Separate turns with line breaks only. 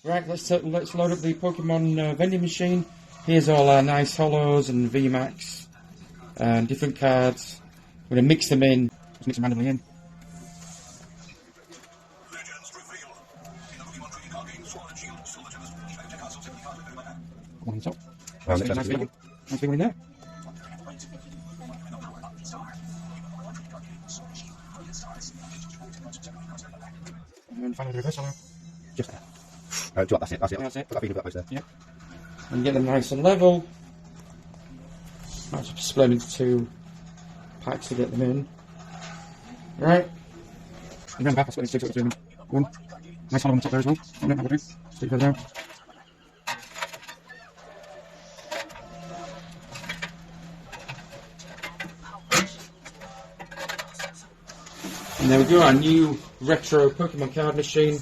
Right, let's load up the Pokemon vending machine. Here's all our nice holos and VMAX and different cards. We're going to mix them in. Just mix them randomly in. One on top. Nice big one in there. And finally the reverse holo. Just there.
That's it.
That's it.
Put that feeder that place there.
Yep. And get them nice and level. Might just split them into 2 packs to get them in. Right. And round the back, I'll split into 2 One. Nice holo on the top there as well. Oh, no, that'll do. Stick those down. And there we go, our new retro Pokemon card machine.